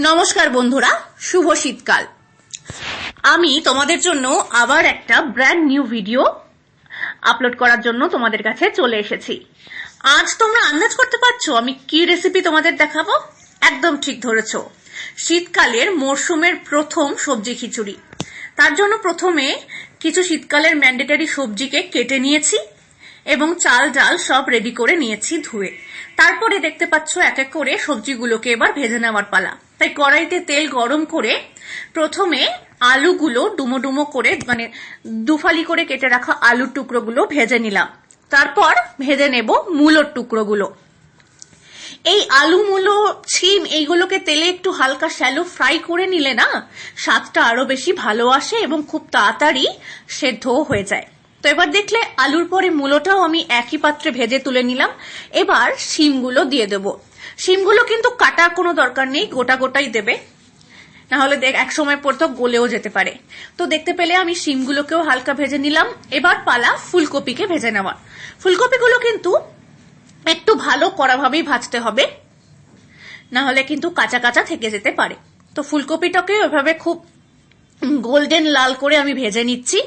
নমস্কার বন্ধুরা, শুভ শীতকাল। আমি তোমাদের জন্য আবার একটা ব্র্যান্ড নিউ ভিডিও আপলোড করার জন্য তোমাদের কাছে চলে এসেছি। আজ তোমরা আন্দাজ করতে পারছো আমি কি রেসিপি তোমাদের দেখাবো? একদম ঠিক ধরেছো, শীতকালের মরশুমের প্রথম সবজি খিচুড়ি। তার জন্য প্রথমে কিছু শীতকালের ম্যান্ডেটরি সবজিকে কেটে নিয়েছি এবং চাল ডাল সব রেডি করে নিয়েছি ধুয়ে। তারপরে দেখতে পাচ্ছ এক এক করে সবজিগুলোকে এবার ভেজে নেওয়ার পালা। তাই কড়াইতে তেল গরম করে প্রথমে আলুগুলো ডুমো ডুমো করে মানে দুফালি করে কেটে রাখা আলুর টুকরোগুলো ভেজে নিলাম। তারপর ভেজে নেব মূলোর টুকরোগুলো। এই আলু মূলো ছিম এইগুলোকে তেলে একটু হালকা শ্যালো ফ্রাই করে নিলে না স্বাদটা আরো বেশি ভালো আসে এবং খুব তাড়াতাড়ি সেদ্ধও হয়ে যায়। তো এবার দেখলে আলুর পরে মূলোটাও আমি একই পাত্রে ভেজে তুলে নিলাম। এবার শিমগুলো দিয়ে দেব। শিমগুলো কিন্তু কাটার কোনো দরকার নেই, গোটা গোটাই দেবে, না হলে এক সময় পর তো গলেও যেতে পারে। তো দেখতে পেলে আমি শিমগুলোকেও হালকা ভেজে নিলাম। এবার পালা ফুলকপিকে ভেজে নেওয়া। ফুলকপিগুলো কিন্তু একটু ভালো কড়াভাবেই ভাজতে হবে, না হলে কিন্তু কাঁচা কাঁচা থেকে যেতে পারে। তো ফুলকপিটাকে ওইভাবে খুব গোল্ডেন লাল করে আমি ভেজে নিচ্ছি।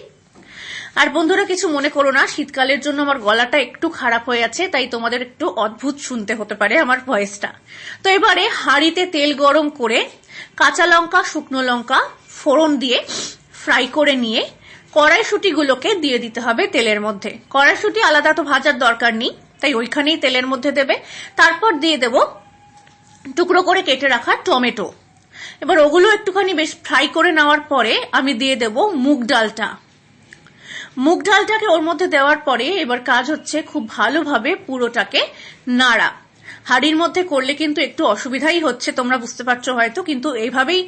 আর বন্ধুরা কিছু মনে করো না, শীতকালের জন্য আমার গলাটা একটু খারাপ হয়ে আছে, তাই তোমাদের একটু অদ্ভুত শুনতে হতে পারে আমার ভয়েসটা। তো এবারে হাঁড়িতে তেল গরম করে কাঁচা লঙ্কা শুকনো লঙ্কা ফোড়ন দিয়ে ফ্রাই করে নিয়ে কড়াইশুঁটিগুলোকে দিয়ে দিতে হবে তেলের মধ্যে। কড়াইশুঁটি আলাদা তো ভাজার দরকার নেই, তাই ওইখানেই তেলের মধ্যে দেবে। তারপর দিয়ে দেব টুকরো করে কেটে রাখা টমেটো। এবার ওগুলো একটুখানি বেশ ফ্রাই করে নেওয়ার পরে আমি দিয়ে দেব মুগ ডালটা। মুগ ডালটাকে ওর মধ্যে দেওয়ার পরে এবার কাজ হচ্ছে খুব ভালোভাবে পুরোটাকে নাড়া। হাঁড়ির মধ্যে করলে কিন্তু একটু অসুবিধাই হচ্ছে, তোমরা বুঝতে পারছো হয়তো, কিন্তু এইভাবেই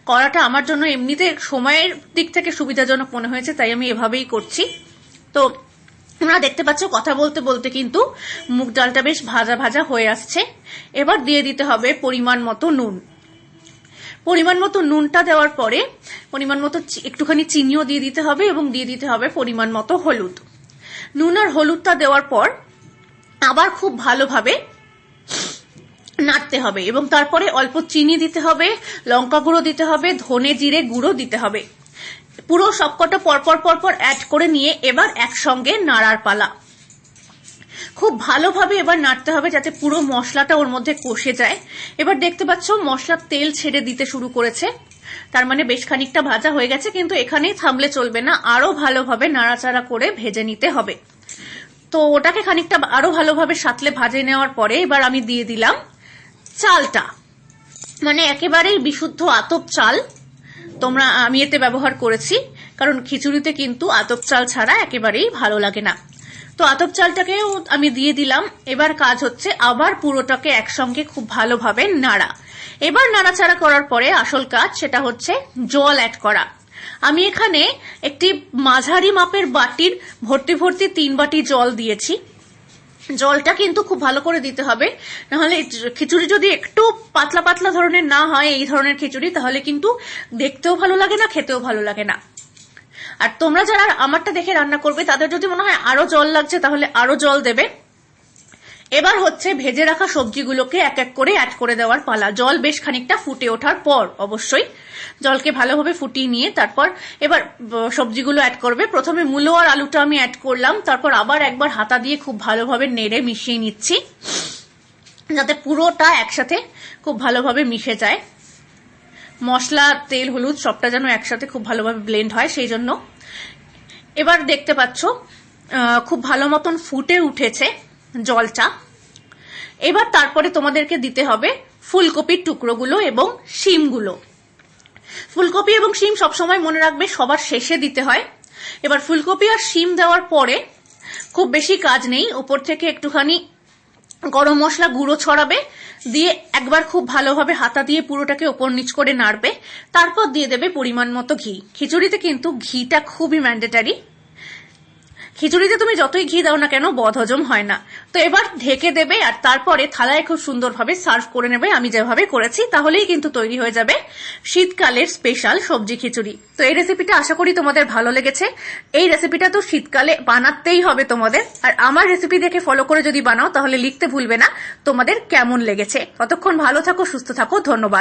করাটা আমার জন্য এমনিতে সময়ের দিক থেকে সুবিধাজনক মনে হয়েছে, তাই আমি এভাবেই করছি। তো তোমরা দেখতে পাচ্ছ কথা বলতে বলতে কিন্তু মুগ ডালটা বেশ ভাজা ভাজা হয়ে আসছে। এবার দিয়ে দিতে হবে পরিমাণ মতো নুন। পরিমাণ মতো নুনটা দেওয়ার পরে পরিমাণ মতো একটুখানি চিনিও দিয়ে দিতে হবে এবং দিয়ে দিতে হবে পরিমাণ মতো হলুদ। নুন আর হলুদটা দেওয়ার পর আবার খুব ভালোভাবে নাড়তে হবে এবং তারপরে অল্প চিনি দিতে হবে, লঙ্কা গুঁড়ো দিতে হবে, ধনে জিরে গুঁড়ো দিতে হবে। পুরো সবকটা পরপর পরপর অ্যাড করে নিয়ে এবার একসঙ্গে নাড়ার পালা। খুব ভালোভাবে এবার নাড়তে হবে যাতে পুরো মশলাটা ওর মধ্যে কষে যায়। এবার দেখতে পাচ্ছ মশলার তেল ছেড়ে দিতে শুরু করেছে, তার মানে বেশ খানিকটা ভাজা হয়ে গেছে। কিন্তু এখানেই থামলে চলবে না, আরো ভালোভাবে নাড়াচাড়া করে ভেজে নিতে হবে। তো ওটাকে খানিকটা আরো ভালোভাবে সাঁতলে ভাজে নেওয়ার পরে এবার আমি দিয়ে দিলাম চালটা, মানে একেবারেই বিশুদ্ধ আতপ চাল। আমি এতে ব্যবহার করেছি, কারণ খিচুড়িতে কিন্তু আতপ চাল ছাড়া একেবারেই ভালো লাগে না। তো আতপ চালটাকেও আমি দিয়ে দিলাম। এবার কাজ হচ্ছে আবার পুরোটাকে একসঙ্গে খুব ভালোভাবে নাড়া। এবার নাড়াচাড়া করার পরে আসল কাজ, সেটা হচ্ছে জল অ্যাড করা। আমি এখানে একটি মাঝারি মাপের বাটির ভর্তি ভর্তি 3 বাটি জল দিয়েছি। জলটা কিন্তু খুব ভালো করে দিতে হবে, নাহলে খিচুড়ি যদি একটু পাতলা পাতলা ধরনের না হয় এই ধরনের খিচুড়ি, তাহলে কিন্তু দেখতেও ভালো লাগে না, খেতেও ভালো লাগে না। আর তোমরা যারা আমারটা দেখে রান্না করবে তাদের যদি মনে হয় আরো জল লাগছে তাহলে আরো জল দেবে। এবার হচ্ছে ভেজে রাখা সবজিগুলোকে এক এক করে অ্যাড করে দেওয়ার পালা। জল বেশ খানিকটা ফুটে ওঠার পর অবশ্যই জলকে ভালোভাবে ফুটিয়ে নিয়ে তারপর এবার সবজিগুলো অ্যাড করবে। প্রথমে মূলো আর আলুটা আমি অ্যাড করলাম, তারপর আবার একবার হাতা দিয়ে খুব ভালোভাবে নেড়ে মিশিয়ে নিচ্ছি যাতে পুরোটা একসাথে খুব ভালোভাবে মিশে যায়। মশলা তেল হলুদ সবটা যেন একসাথে খুব ভালোভাবে ব্লেন্ড হয়, সেই জন্য। এবার দেখতে পাচ্ছ খুব ভালো মতন ফুটে উঠেছে জলটা। এবার তারপরে তোমাদেরকে দিতে হবে ফুলকপির টুকরোগুলো এবং শিমগুলো। ফুলকপি এবং শিম সবসময় মনে রাখবে সবার শেষে দিতে হয়। এবার ফুলকপি আর শিম দেওয়ার পরে খুব বেশি কাজ নেই, উপর থেকে একটুখানি গরম মশলা গুঁড়ো ছড়াবে, দিয়ে একবার খুব ভালোভাবে হাতা দিয়ে পুরোটাকে ওপর নিচ করে নাড়বে। তারপর দিয়ে দেবে পরিমাণ মতো ঘি। খিচুড়িতে কিন্তু ঘিটা খুবই ম্যান্ডেটারি। খিচুড়িতে তুমি যতই ঘি দাও না কেন বদহজম হয় না। তো এবার ঢেকে দেবে আর তারপরে থালায় খুব সুন্দরভাবে সার্ভ করে নেবে, আমি যেভাবে করেছি, তাহলেই কিন্তু তৈরি হয়ে যাবে শীতকালের স্পেশাল সবজি খিচুড়ি। তো এই রেসিপিটা আশা করি তোমাদের ভালো লেগেছে। এই রেসিপিটা তো শীতকালে বানাতেই হবে তোমাদের, আর আমার রেসিপি দেখে ফলো করে যদি বানাও তাহলে লিখতে ভুলবে না তোমাদের কেমন লেগেছে। ততক্ষণ ভালো থাকো, সুস্থ থাকো, ধন্যবাদ।